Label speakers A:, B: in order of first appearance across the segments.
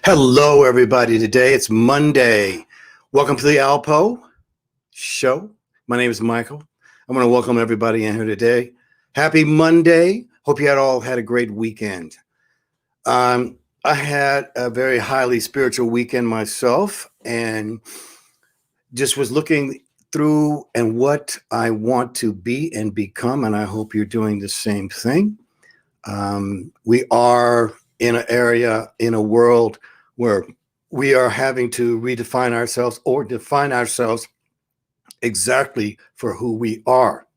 A: Hello, everybody. Today it's Monday. Welcome to the ALPOUGH show. My name is Michael. I'm going to welcome everybody in here today. Happy Monday. Hope you all had a great weekend. I had a very highly spiritual weekend myself and just was looking through and what I want to be and become, and I hope you're doing the same thing. We are in an area, in a world where we are having to redefine ourselves or define ourselves exactly for who we are.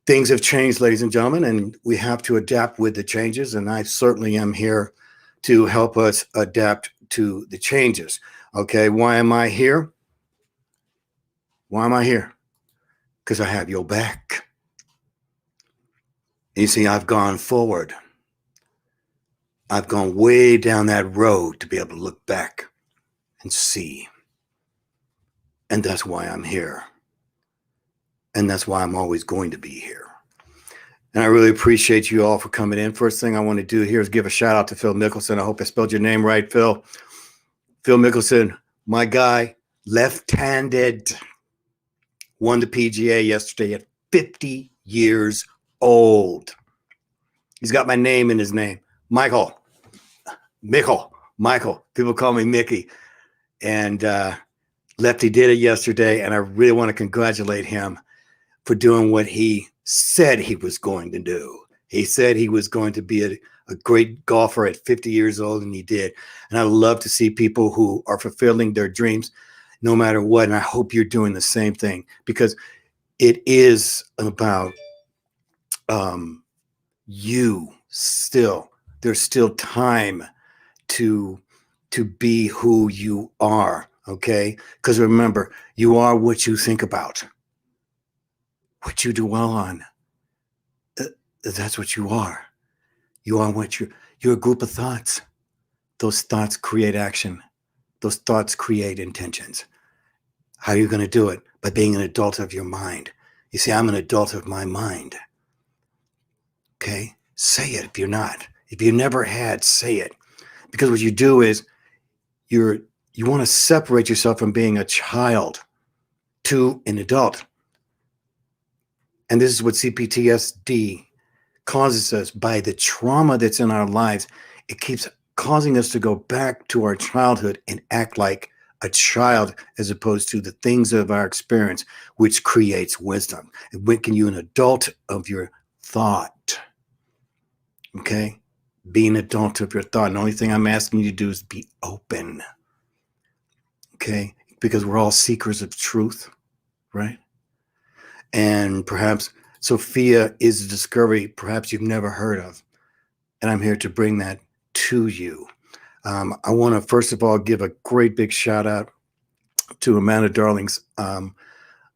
A: Things have changed, ladies and gentlemen, and we have to adapt with the changes. And I certainly am here to help us adapt to the changes. Okay, why am I here? Why am I here? Because I have your back. You see, I've gone forward. I've gone way down that road to be able to look back and see. And that's why I'm here. And that's why I'm always going to be here. And I really appreciate you all for coming in. First thing I want to do here is give a shout out to Phil Mickelson. I hope I spelled your name right, Phil. Phil Mickelson, my guy, left-handed, won the PGA yesterday at 50 years old. He's got my name in his name. Michael. People call me Mickey. And Lefty did it yesterday, and I really want to congratulate him for doing what he said he was going to do. He said he was going to be a great golfer at 50 years old, and he did. And I love to see people who are fulfilling their dreams no matter what, and I hope you're doing the same thing, because it is about you still. There's still time to be who you are, okay? Because remember, you are what you think about, what you dwell on. That's what you are. You are what you're a group of thoughts. Those thoughts create action. Those thoughts create intentions. How are you going to do it? By being an adult of your mind. You see, I'm an adult of my mind. Okay? Say it if you're not. If you never had, say it. Because what you do is you want to separate yourself from being a child to an adult. And this is what CPTSD causes us by the trauma that's in our lives. It keeps causing us to go back to our childhood and act like a child as opposed to the things of our experience, which creates wisdom. It making you an adult of your thought. Okay? Be an adult of your thought. And the only thing I'm asking you to do is be open. Okay? Because we're all seekers of truth, right? And perhaps Sophia is a discovery perhaps you've never heard of. And I'm here to bring that to you. I want to, first of all, give a great big shout out to Amanda Darling's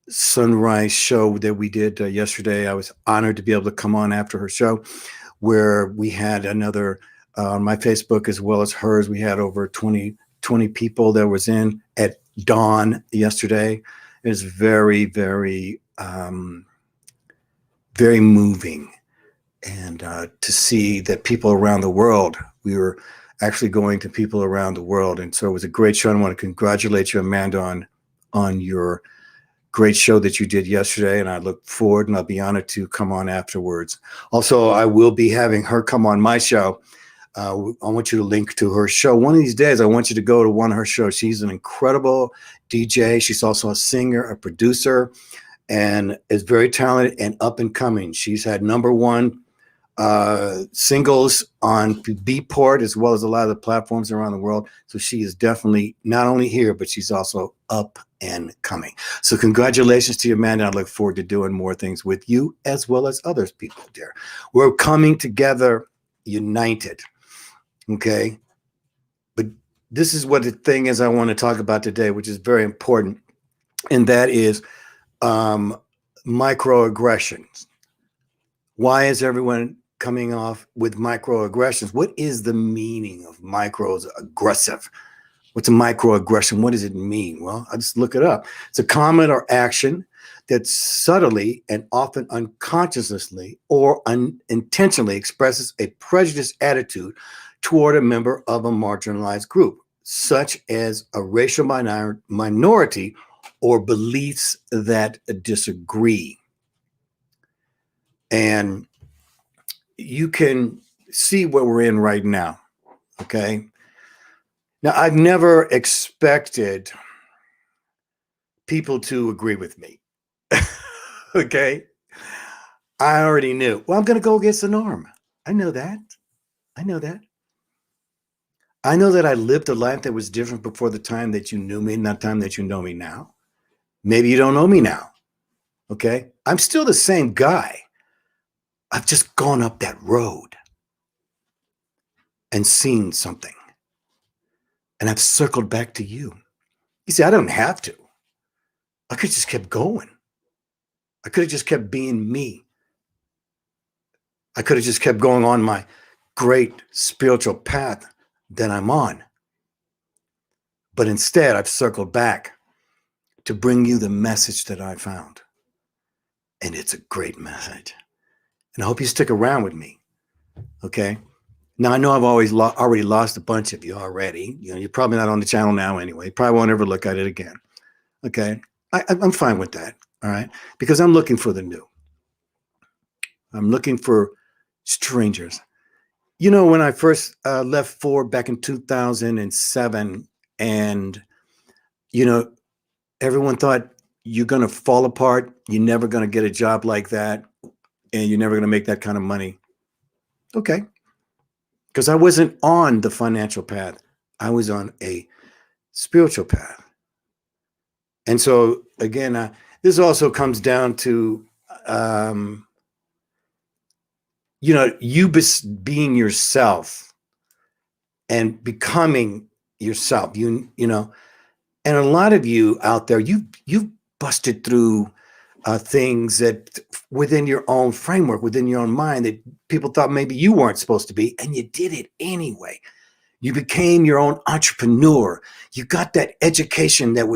A: Sunrise show that we did yesterday. I was honored to be able to come on after her show, where we had another on my Facebook as well as hers. We had over 20 people that was in at dawn yesterday. It was very, very, very moving. And to see that people around the world, we were actually going to people around the world. And so it was a great show. I want to congratulate you, Amanda, on your great show that you did yesterday, and I look forward and I'll be honored to come on afterwards. Also, I will be having her come on my show. I want you to link to her show. One of these days, I want you to go to one of her shows. She's an incredible DJ. She's also a singer, a producer, and is very talented and up and coming. She's had #1 singles on Beatport as well as a lot of the platforms around the world. So she is definitely not only here, but she's also up and coming. So congratulations to you, Amanda. I look forward to doing more things with you as well as others people there. We're coming together united. Okay. But this is what the thing is I want to talk about today, which is very important. And that is microaggressions. Why is everyone coming off with microaggressions? What is the meaning of microaggressive? What's a microaggression? What does it mean? Well, I just look it up. It's a comment or action that subtly and often unconsciously or unintentionally expresses a prejudiced attitude toward a member of a marginalized group, such as a racial minority or beliefs that disagree. And you can see what we're in right now, okay? Now, I've never expected people to agree with me, okay? I already knew, well, I'm going to go against the norm. I know that. I know that. I know that I lived a life that was different before the time that you knew me, not the time that you know me now. Maybe you don't know me now, okay? I'm still the same guy. I've just gone up that road and seen something. And I've circled back to you. You see, I don't have to. I could have just kept going. I could have just kept being me. I could have just kept going on my great spiritual path that I'm on. But instead, I've circled back to bring you the message that I found. And it's a great message. And I hope you stick around with me, okay? Now, I know I've already lost a bunch of you already. You know, you're probably not on the channel now anyway. You probably won't ever look at it again, okay? I'm fine with that, all right? Because I'm looking for the new. I'm looking for strangers. You know, when I first left Ford back in 2007, and, you know, everyone thought you're going to fall apart. You're never going to get a job like that, and you're never going to make that kind of money. Okay. Because I wasn't on the financial path. I was on a spiritual path. And so, again, this also comes down to, you know, you being yourself and becoming yourself. You know, and a lot of you out there, you've busted through things that within your own framework, within your own mind, that people thought maybe you weren't supposed to be, and you did it anyway. You became your own entrepreneur. You got that education that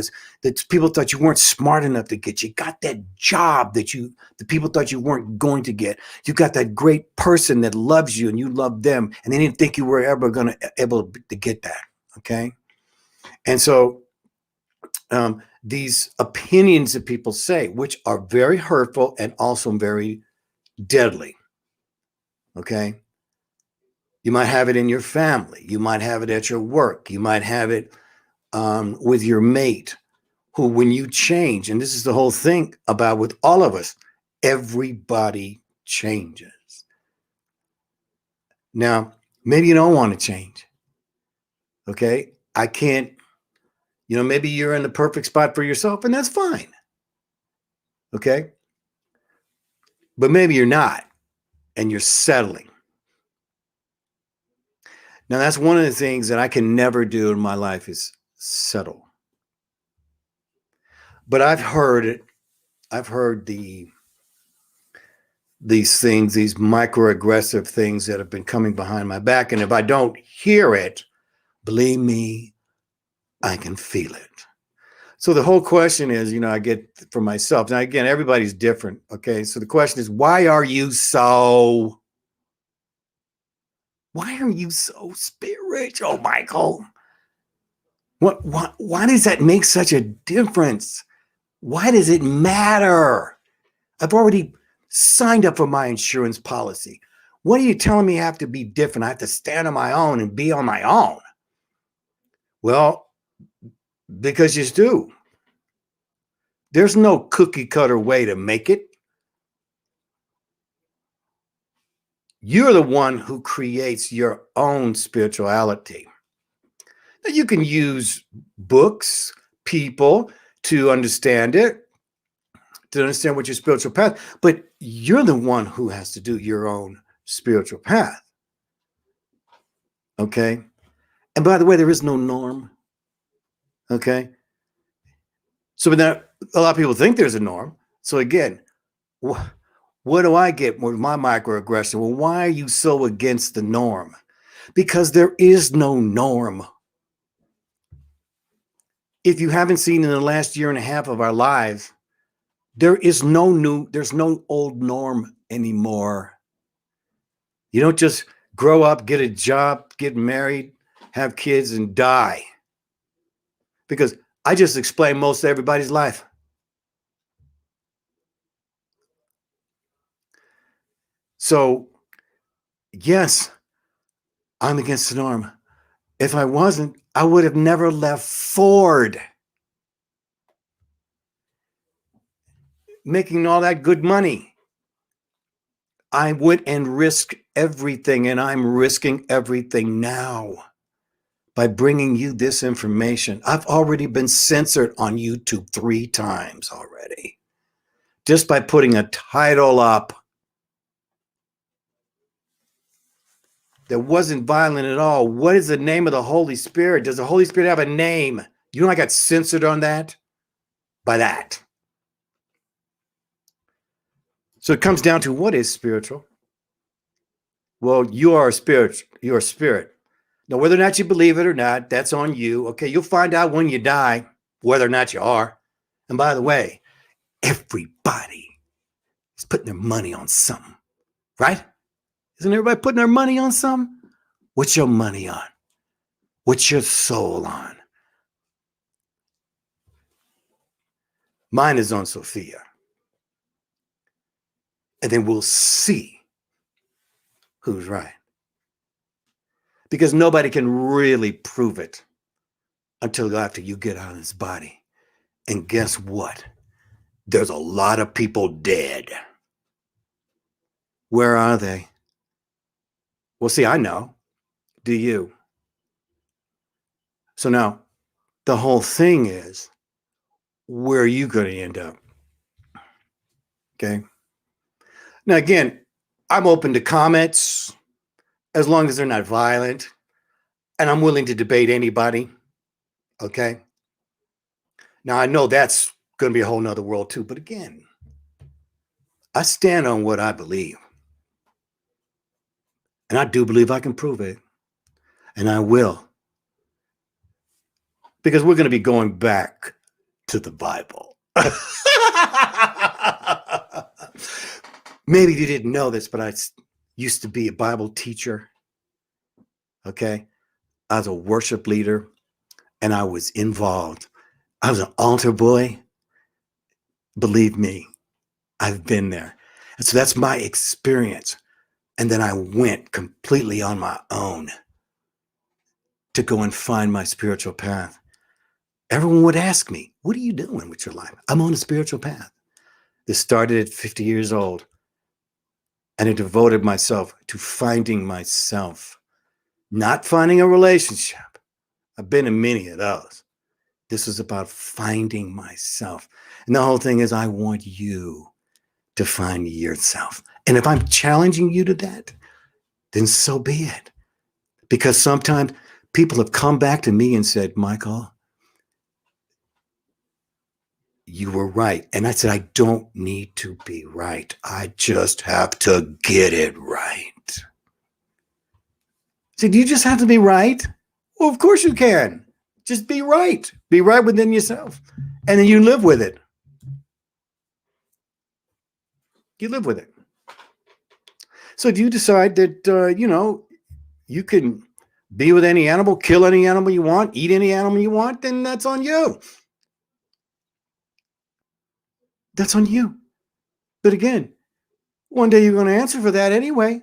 A: people thought you weren't smart enough to get. You got that job that the people thought you weren't going to get. You got that great person that loves you and you love them, and they didn't think you were ever going to able to get that. Okay, and so these opinions that people say, which are very hurtful and also very deadly. Okay. You might have it in your family. You might have it at your work. You might have it with your mate, who, when you change, and this is the whole thing about with all of us, everybody changes. Now, maybe you don't want to change. Okay. I can't, you know, maybe you're in the perfect spot for yourself, and that's fine. Okay. But maybe you're not, and you're settling. Now, that's one of the things that I can never do in my life is settle. But I've heard it. I've heard these things, these microaggressive things that have been coming behind my back. And if I don't hear it, believe me, I can feel it. So the whole question is, you know, I get for myself. Now, again, everybody's different. Okay. So the question is, why are you so spiritual, Michael? Why does that make such a difference? Why does it matter? I've already signed up for my insurance policy. What are you telling me I have to be different? I have to stand on my own and be on my own. Well, because you do. There's no cookie cutter way to make it. You're the one who creates your own spirituality. Now, you can use books, people to understand it, to understand what your spiritual path, but you're the one who has to do your own spiritual path. Okay. And by the way, there is no norm. Okay. So now a lot of people think there's a norm. So again, what do I get with my microaggression? Well, why are you so against the norm? Because there is no norm. If you haven't seen in the last year and a half of our lives, there's no old norm anymore. You don't just grow up, get a job, get married, have kids, and die. Because I just explained most of everybody's life. So, yes, I'm against the norm. If I wasn't, I would have never left Ford making all that good money. I went and risked everything, and I'm risking everything now by bringing you this information. I've already been censored on YouTube 3 times already, just by putting a title up that wasn't violent at all. What is the name of the Holy Spirit? Does the Holy Spirit have a name? You know, I got censored on that by that. So it comes down to, what is spiritual? Well, you are a spirit. You're a spirit. Now, whether or not you believe it or not, that's on you. Okay, you'll find out when you die whether or not you are. And by the way, everybody is putting their money on something, right? Isn't everybody putting their money on something? What's your money on? What's your soul on? Mine is on Sophia. And then we'll see who's right. Because nobody can really prove it until after you get out of this body. And guess what? There's a lot of people dead. Where are they? Well, see, I know. Do you? So now, the whole thing is, where are you going to end up? Okay. Now, again, I'm open to comments as long as they're not violent, and I'm willing to debate anybody. Okay. Now, I know that's going to be a whole nother world too, but again, I stand on what I believe. And I do believe I can prove it. And I will. Because we're going to be going back to the Bible. Maybe you didn't know this, but I used to be a Bible teacher. Okay. I was a worship leader, and I was involved. I was an altar boy. Believe me, I've been there. And so that's my experience. And then I went completely on my own to go and find my spiritual path. Everyone would ask me, what are you doing with your life? I'm on a spiritual path. This started at 50 years old. And I devoted myself to finding myself, not finding a relationship. I've been in many of those. This is about finding myself. And the whole thing is, I want you to find yourself. And if I'm challenging you to that, then so be it. Because sometimes people have come back to me and said, Michael, you were right. And I said, I don't need to be right. I just have to get it right. So do you just have to be right? Well, of course you can. Just be right. Be right within yourself. And then you live with it. You live with it. So if you decide that, you can be with any animal, kill any animal you want, eat any animal you want, then that's on you. That's on you. But again, one day you're going to answer for that anyway.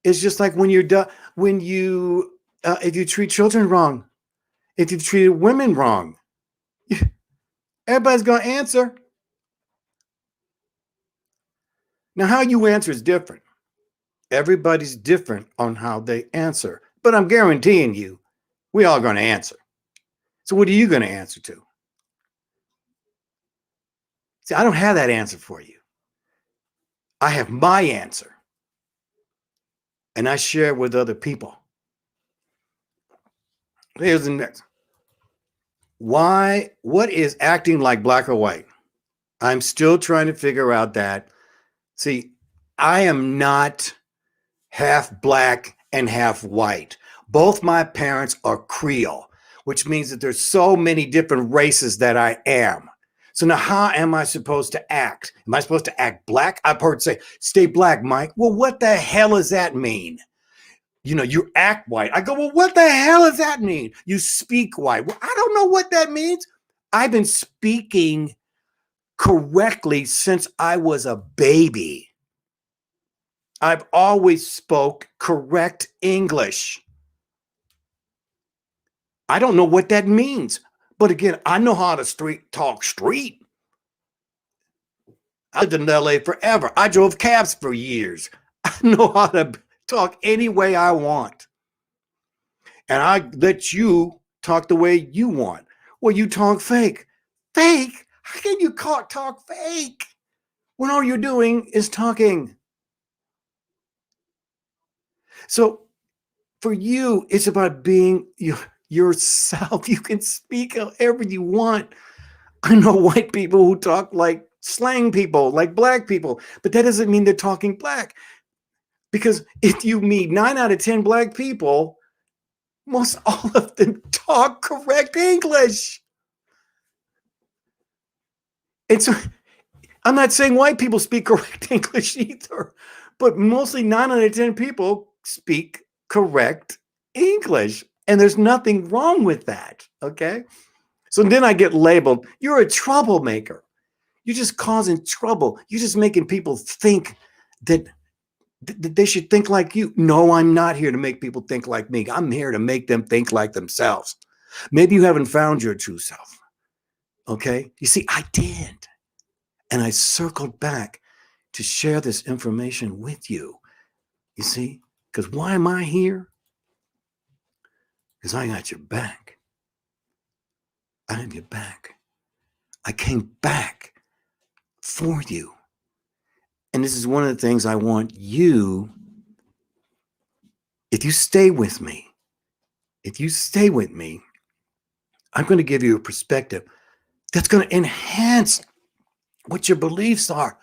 A: It's just like when you're done, if you treat children wrong, if you've treated women wrong, everybody's going to answer. Now, how you answer is different. Everybody's different on how they answer. But I'm guaranteeing you, we all going to answer. So what are you going to answer to? See, I don't have that answer for you. I have my answer. And I share it with other people. Here's the next. What is acting like black or white? I'm still trying to figure out that. See, I am not half black and half white. Both my parents are Creole, which means that there's so many different races that I am. So now how am I supposed to act? Am I supposed to act black? I've heard say, stay black, Mike. Well, what the hell does that mean? You act white. I go, well, what the hell does that mean? You speak white. Well, I don't know what that means. I've been speaking correctly since I was a baby. I've always spoke correct English. I don't know what that means. But again, I know how to talk street. I lived in LA forever. I drove cabs for years. I know how to talk any way I want. And I let you talk the way you want. Well, you talk fake. Fake? How can you talk fake when all you're doing is talking? So for you, it's about being yourself. You can speak however you want. I know white people who talk like slang people, like black people, but that doesn't mean they're talking black. Because if you meet 9 out of 10 black people, most all of them talk correct English. And so I'm not saying white people speak correct English either, but mostly 9 out of 10 people speak correct English. And there's nothing wrong with that. Okay. So then I get labeled, you're a troublemaker. You're just causing trouble. You're just making people think that they should think like you. No, I'm not here to make people think like me. I'm here to make them think like themselves. Maybe you haven't found your true self. Okay. You see, I did. And I circled back to share this information with you. You see, because why am I here? Because I got your back. I have your back. I came back for you. And this is one of the things I want you, if you stay with me, I'm going to give you a perspective that's going to enhance what your beliefs are.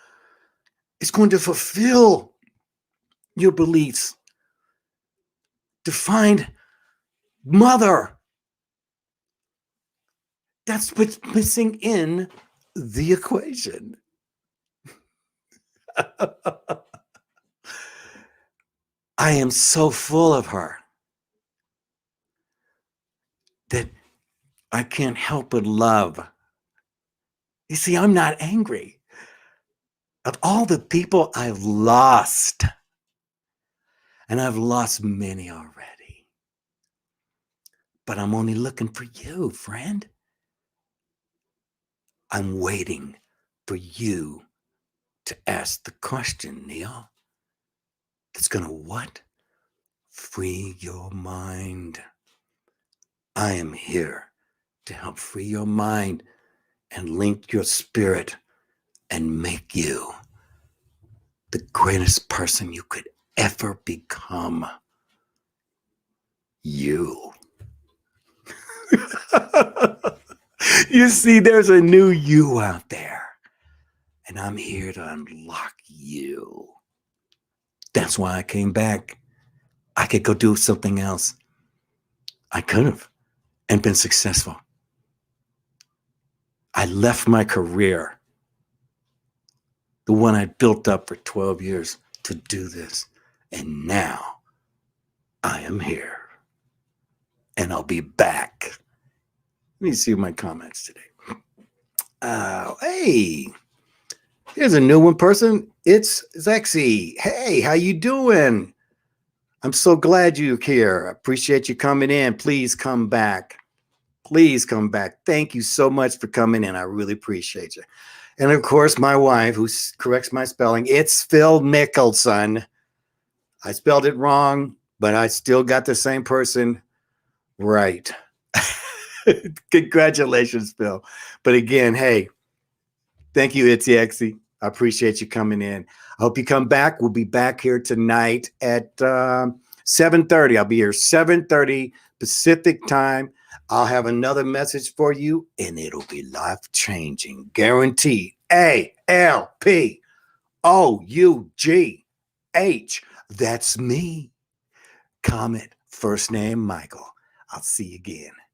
A: It's going to fulfill your beliefs. To find mother. That's what's missing in the equation. I am so full of her that I can't help but love. You see, I'm not angry. Of all the people I've lost, and I've lost many already, but I'm only looking for you, friend. I'm waiting for you to ask the question, Neil, that's going to what? Free your mind. I am here to help free your mind and link your spirit and make you the greatest person you could ever become. You. You see, there's a new you out there, and I'm here to unlock you. That's why I came back. I could go do something else. I could have and been successful. I left my career, the one I built up for 12 years, to do this. And now I am here. And I'll be back. Let me see my comments today. Hey, here's a new one person. It's Zexy. Hey, how you doing? I'm so glad you're here. I appreciate you coming in. Please come back. Please come back. Thank you so much for coming in. I really appreciate you. And of course, my wife, who corrects my spelling, it's Phil MICKULSON. I spelled it wrong, but I still got the same person right. Congratulations, Phil. But again, hey, thank you, Itsy. I appreciate you coming in. I hope you come back. We'll be back here tonight at 7:30. I'll be here 7:30 Pacific time. I'll have another message for you, and it'll be life-changing. Guaranteed. ALPOUGH. That's me. Comment, first name, Michael. I'll see you again.